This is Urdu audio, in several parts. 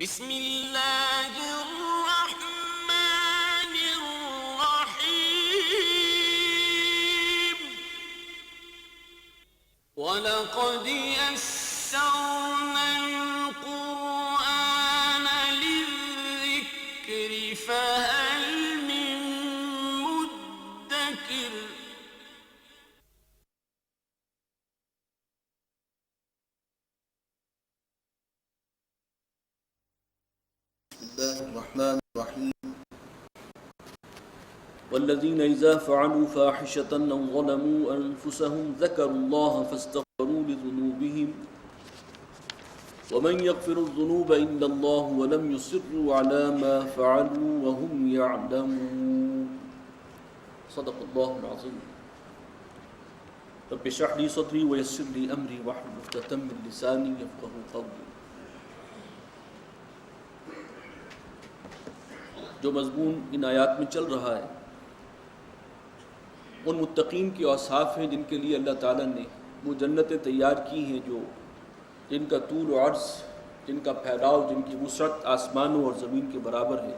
بسم اللہ الرحمن الرحیم وَلَقَدْ يَسَّرْنَا الْقُرْآنَ لِلذِّكْرِ فَهَلْ مِن مُّدَّكِرٍ الرحمن الرحيم والذين إذا فعلوا فاحشة أو ظلموا أنفسهم ذكروا الله فاستغفروا لذنوبهم ومن يغفر الذنوب إلا الله ولم يصروا على ما فعلوا وهم يعلمون صدق الله العظيم رب اشرح لي صدري ويسر لي أمري واحلل عقدة من لساني يفقهوا قولي. جو مضمون ان آیات میں چل رہا ہے ان متقین کی اوصاف ہیں جن کے لیے اللہ تعالیٰ نے وہ جنتیں تیار کی ہیں جن کا طول و عرض، جن کا پھیلاؤ، جن کی وسعت آسمانوں اور زمین کے برابر ہے.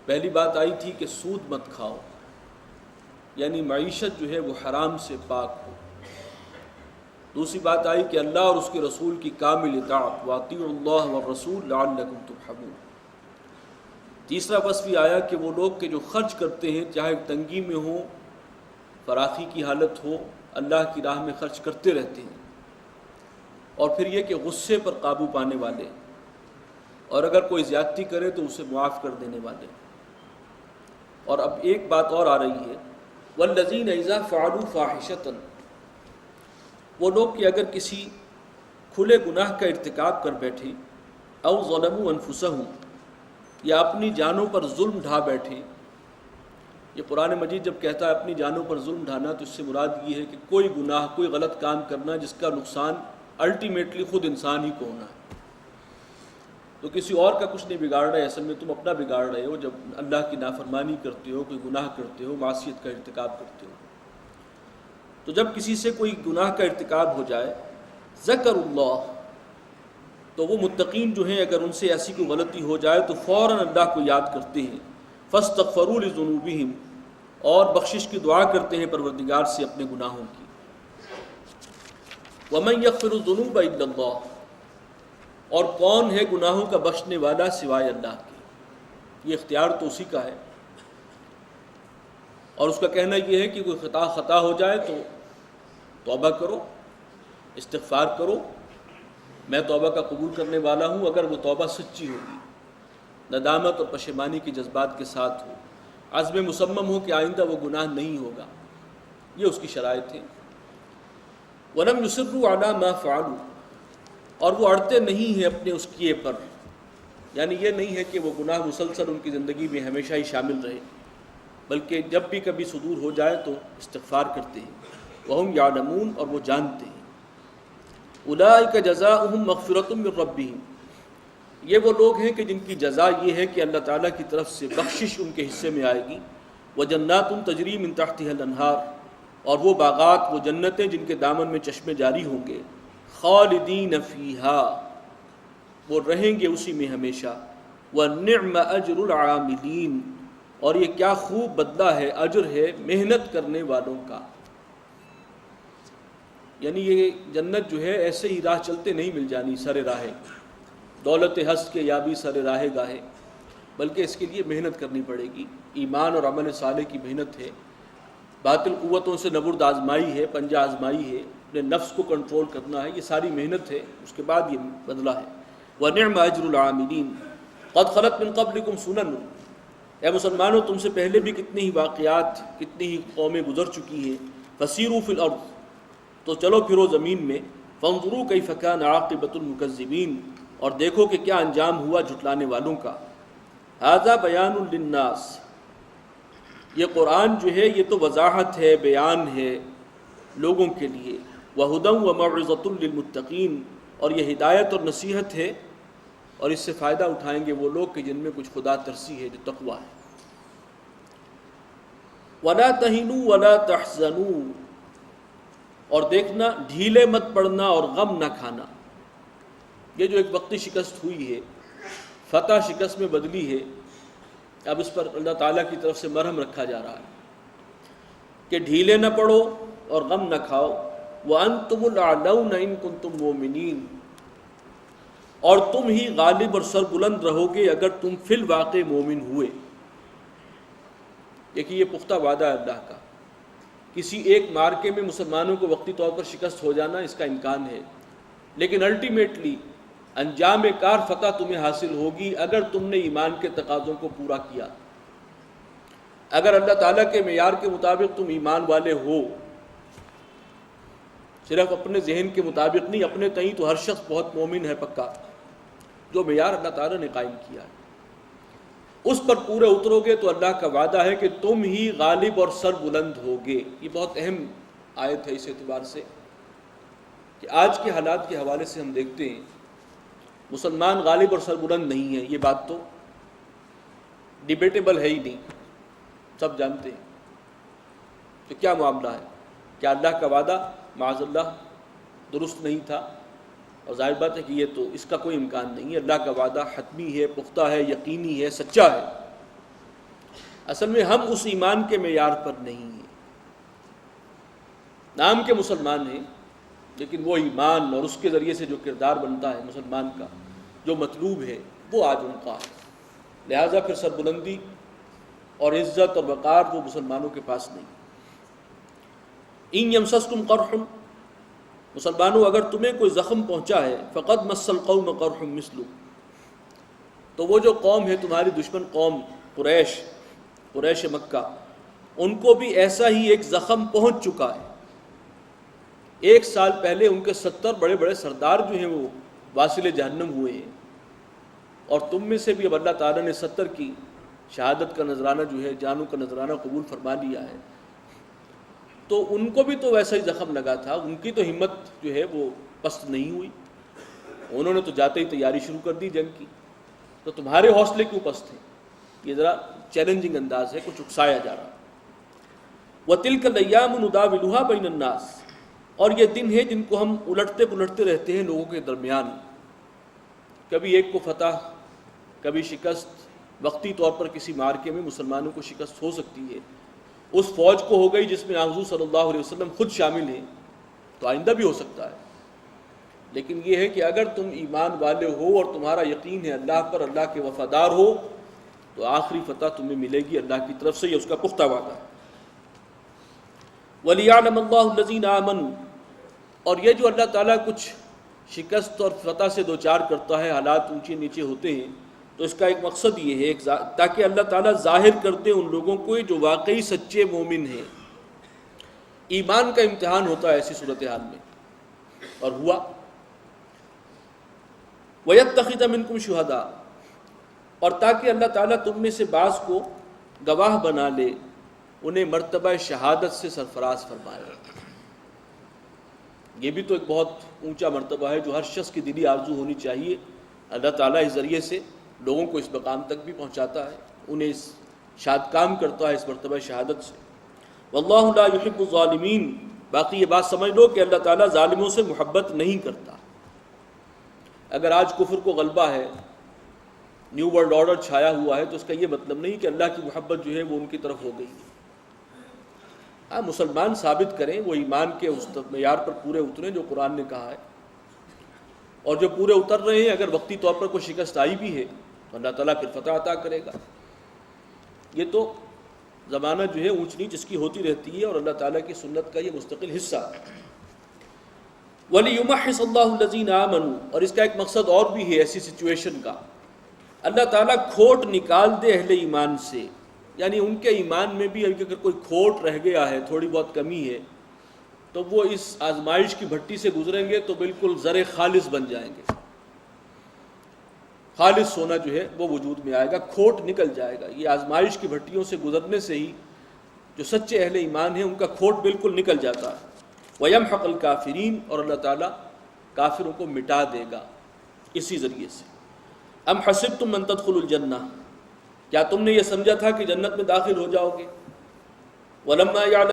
پہلی بات آئی تھی کہ سود مت کھاؤ، یعنی معیشت جو ہے وہ حرام سے پاک ہو. دوسری بات آئی کہ اللہ اور اس کے رسول کی کامل اطاعت، وَاطِیعُوا اللَّهَ وَالرَّسُولَ لَعَلَّکُمْ تُرْحَمُونَ. تیسرا وصف بھی آیا کہ وہ لوگ کہ جو خرچ کرتے ہیں چاہے تنگی میں ہو، فراخی کی حالت ہو، اللہ کی راہ میں خرچ کرتے رہتے ہیں. اور پھر یہ کہ غصے پر قابو پانے والے، اور اگر کوئی زیادتی کرے تو اسے معاف کر دینے والے. اور اب ایک بات اور آ رہی ہے، والذین اذا فعلوا فاحشۃ، وہ لوگ کہ اگر کسی کھلے گناہ کا ارتکاب کر بیٹھے، او ظلموا انفسہم، یا اپنی جانوں پر ظلم ڈھا بیٹھے. یہ قرآن مجید جب کہتا ہے اپنی جانوں پر ظلم ڈھانا تو اس سے مراد یہ ہے کہ کوئی گناہ، کوئی غلط کام کرنا جس کا نقصان الٹیمیٹلی خود انسان ہی کو ہونا ہے. تو کسی اور کا کچھ نہیں بگاڑ رہا ہے، اصل میں تم اپنا بگاڑ رہے ہو جب اللہ کی نافرمانی کرتے ہو، کوئی گناہ کرتے ہو، معصیت کا ارتکاب کرتے ہو. تو جب کسی سے کوئی گناہ کا ارتکاب ہو جائے، ذکر اللہ، تو وہ متقین جو ہیں اگر ان سے ایسی کوئی غلطی ہو جائے تو فوراً اللہ کو یاد کرتے ہیں. فاستغفروا لذنوبہم، اور بخشش کی دعا کرتے ہیں پروردگار سے اپنے گناہوں کی. ومن یغفر الذنوب الا اللہ، اور کون ہے گناہوں کا بخشنے والا سوائے اللہ کے. یہ اختیار تو اسی کا ہے، اور اس کا کہنا یہ ہے کہ کوئی خطا ہو جائے تو توبہ کرو، استغفار کرو. میں توبہ کا قبول کرنے والا ہوں اگر وہ توبہ سچی ہوگی، ندامت اور پشیمانی کے جذبات کے ساتھ ہو، عزم مصمم ہو کہ آئندہ وہ گناہ نہیں ہوگا. یہ اس کی شرائط ہیں. وَلَمْ يُصِرُّوا عَلَى مَا فَعَلُوا، اور وہ اڑتے نہیں ہیں اپنے اس کیے پر، یعنی یہ نہیں ہے کہ وہ گناہ مسلسل ان کی زندگی میں ہمیشہ ہی شامل رہے، بلکہ جب بھی کبھی صدور ہو جائے تو استغفار کرتے ہیں. وَهُمْ يَعْلَمُونَ، اور وہ جانتے ہیں. اولئک جزاؤہم مغفرۃ من ربہم، یہ وہ لوگ ہیں کہ جن کی جزا یہ ہے کہ اللہ تعالیٰ کی طرف سے بخشش ان کے حصے میں آئے گی. وجنات تجری من تحتها الانہار، اور وہ باغات، وہ جنتیں جن کے دامن میں چشمے جاری ہوں گے. خالدین فیہا، وہ رہیں گے اسی میں ہمیشہ. ونعم اجر العاملین، اور یہ کیا خوب بدلہ ہے، اجر ہے محنت کرنے والوں کا. یعنی یہ جنت جو ہے ایسے ہی راہ چلتے نہیں مل جانی سر راہ، دولت ہست کے یا بھی سر راہ گاہے، بلکہ اس کے لیے محنت کرنی پڑے گی. ایمان اور عمل صالح کی محنت ہے، باطل قوتوں سے نبرد آزمائی ہے، پنجہ آزمائی ہے، اپنے نفس کو کنٹرول کرنا ہے، یہ ساری محنت ہے، اس کے بعد یہ بدلہ ہے. وَنِعْمَ أَجْرُ الْعَامِلِينَ قَدْ خَلَتْ مِن قَبْلِكُمْ سُنَنٌ، اے مسلمانوں تم سے پہلے بھی کتنی ہی واقعات، کتنی ہی قومیں گزر چکی ہیں. فَسِيرُوا فِي الْأَرْضِ، تو چلو پھرو زمین میں. فانظروا کیف کان عاقبۃ المکذبین، اور دیکھو کہ کیا انجام ہوا جھٹلانے والوں کا. ھذا بیان للناس، یہ قرآن جو ہے یہ تو وضاحت ہے، بیان ہے لوگوں کے لیے. وہدی وموعظۃ للمتقین، اور یہ ہدایت اور نصیحت ہے، اور اس سے فائدہ اٹھائیں گے وہ لوگ کہ جن میں کچھ خدا ترسی ہے، جو تقویٰ ہے. ولا تہنوا ولا تحزنوا، اور دیکھنا ڈھیلے مت پڑنا اور غم نہ کھانا. یہ جو ایک وقتی شکست ہوئی ہے، فتح شکست میں بدلی ہے، اب اس پر اللہ تعالیٰ کی طرف سے مرہم رکھا جا رہا ہے کہ ڈھیلے نہ پڑو اور غم نہ کھاؤ، وَأَنْتُمُ الْأَعْلَوْنَ إِن كُنتُم مُؤْمِنِينَ، اور تم ہی غالب اور سربلند رہو گے اگر تم فی الواقع مومن ہوئے۔ دیکھیے یہ پختہ وعدہ ہے اللہ کا، کسی ایک مارکے میں مسلمانوں کو وقتی طور پر شکست ہو جانا اس کا امکان ہے، لیکن الٹیمیٹلی انجام کار فتح تمہیں حاصل ہوگی اگر تم نے ایمان کے تقاضوں کو پورا کیا، اگر اللہ تعالیٰ کے معیار کے مطابق تم ایمان والے ہو، صرف اپنے ذہن کے مطابق نہیں، اپنے تئیں تو ہر شخص بہت مومن ہے پکا، جو معیار اللہ تعالیٰ نے قائم کیا ہے اس پر پورے اترو گے تو اللہ کا وعدہ ہے کہ تم ہی غالب اور سر بلند ہوگے۔ یہ بہت اہم آیت ہے اس اعتبار سے کہ آج کے حالات کے حوالے سے ہم دیکھتے ہیں مسلمان غالب اور سر بلند نہیں ہیں، یہ بات تو ڈیبیٹیبل ہے ہی نہیں، سب جانتے ہیں۔ تو کیا معاملہ ہے؟ کیا اللہ کا وعدہ معاذ اللہ درست نہیں تھا؟ اور ظاہر بات ہے کہ یہ تو اس کا کوئی امکان نہیں ہے، اللہ کا وعدہ حتمی ہے، پختہ ہے، یقینی ہے، سچا ہے۔ اصل میں ہم اس ایمان کے معیار پر نہیں ہیں، نام کے مسلمان ہیں لیکن وہ ایمان اور اس کے ذریعے سے جو کردار بنتا ہے مسلمان کا، جو مطلوب ہے، وہ آج ان کا ہے۔ لہٰذا پھر سربلندی اور عزت اور وقار وہ مسلمانوں کے پاس نہیں۔ ان یمسسکم قرح، مسلمانوں اگر تمہیں کوئی زخم پہنچا ہے، فقد مس القوم قرح مثلہ، تو وہ جو قوم ہے تمہاری دشمن قوم قریش مکہ، ان کو بھی ایسا ہی ایک زخم پہنچ چکا ہے۔ 1 سال پہلے ان کے 70 بڑے بڑے سردار جو ہیں وہ واصل جہنم ہوئے ہیں، اور تم میں سے بھی اب اللہ تعالیٰ نے 70 کی شہادت کا نذرانہ جو ہے، جانوں کا نذرانہ قبول فرما لیا ہے، تو ان کو بھی تو ویسا ہی زخم لگا تھا، ان کی تو ہمت جو ہے وہ پست نہیں ہوئی، انہوں نے تو جاتے ہی تیاری شروع کر دی جنگ کی، تو تمہارے حوصلے کیوں پست ہیں؟ یہ ذرا چیلنجنگ انداز ہے، کچھ اکسایا جا رہا۔ وَتِلْكَ الْأَيَّامُ نُدَاوِلُهَا بَيْنَ النَّاسِ، اور یہ دن ہیں جن کو ہم الٹتے پلٹتے رہتے ہیں لوگوں کے درمیان، کبھی ایک کو فتح، کبھی شکست، وقتی طور پر کسی مارکے میں مسلمانوں کو شکست ہو سکتی ہے، اس فوج کو ہو گئی جس میں حضور صلی اللہ علیہ وسلم خود شامل ہیں، تو آئندہ بھی ہو سکتا ہے۔ لیکن یہ ہے کہ اگر تم ایمان والے ہو اور تمہارا یقین ہے اللہ پر، اللہ کے وفادار ہو، تو آخری فتح تمہیں ملے گی اللہ کی طرف سے، یہ اس کا پختہ وعدہ ہے۔ وَلِيَعْلَمَ اللَّهُ الَّذِينَ آمَنُوا، اور یہ جو اللہ تعالیٰ کچھ شکست اور فتح سے دوچار کرتا ہے، حالات اونچے نیچے ہوتے ہیں، تو اس کا ایک مقصد یہ ہے تاکہ اللہ تعالیٰ ظاہر کر دے ان لوگوں کو جو واقعی سچے مومن ہیں۔ ایمان کا امتحان ہوتا ہے ایسی صورتحال میں، اور ہوا۔ وَيَتَّخِذَ مِنْكُمْ شُهَدَاءَ، اور تاکہ اللہ تعالیٰ تم میں سے بعض کو گواہ بنا لے، انہیں مرتبہ شہادت سے سرفراز فرمائے۔ یہ بھی تو ایک بہت اونچا مرتبہ ہے جو ہر شخص کی دلی آرزو ہونی چاہیے۔ اللہ تعالیٰ اس ذریعے سے لوگوں کو اس مقام تک بھی پہنچاتا ہے، انہیں اس شاد کام کرتا ہے اس مرتبہ شہادت سے۔ واللہ لا يحب الظالمین، باقی یہ بات سمجھ لو کہ اللہ تعالیٰ ظالموں سے محبت نہیں کرتا۔ اگر آج کفر کو غلبہ ہے، نیو ورلڈ آرڈر چھایا ہوا ہے، تو اس کا یہ مطلب نہیں کہ اللہ کی محبت جو ہے وہ ان کی طرف ہو گئی ہے۔ ہاں، مسلمان ثابت کریں، وہ ایمان کے اس معیار پر پورے اتریں جو قرآن نے کہا ہے، اور جو پورے اتر رہے ہیں اگر وقتی طور پر کوئی شکست آئی بھی ہے تو اللہ تعالیٰ پھر فتح عطا کرے گا۔ یہ تو زمانہ جو ہے اونچ نیچ اس کی ہوتی رہتی ہے، اور اللہ تعالیٰ کی سنت کا یہ مستقل حصہ ہے۔ وَلِيُمَحِّصَ اللَّهُ الَّذِينَ آمَنُوا، اور اس کا ایک مقصد اور بھی ہے ایسی سچویشن کا، اللہ تعالیٰ کھوٹ نکال دے اہل ایمان سے، یعنی ان کے ایمان میں بھی اگر کوئی کھوٹ رہ گیا ہے، تھوڑی بہت کمی ہے، تو وہ اس آزمائش کی بھٹی سے گزریں گے تو بالکل زر خالص بن جائیں گے، خالص سونا جو ہے وہ وجود میں آئے گا، کھوٹ نکل جائے گا۔ یہ آزمائش کی بھٹیوں سے گزرنے سے ہی جو سچے اہل ایمان ہیں ان کا کھوٹ بالکل نکل جاتا ہے۔ وَيَمْحَقُ الْكَافِرِينَ، اور اللہ تعالیٰ کافروں کو مٹا دے گا اسی ذریعے سے۔ ام حسبتم ان تدخلوا الجنہ، کیا تم نے یہ سمجھا تھا کہ جنت میں داخل ہو جاؤ گے؟ وَلَمَّا يَعْلَمِ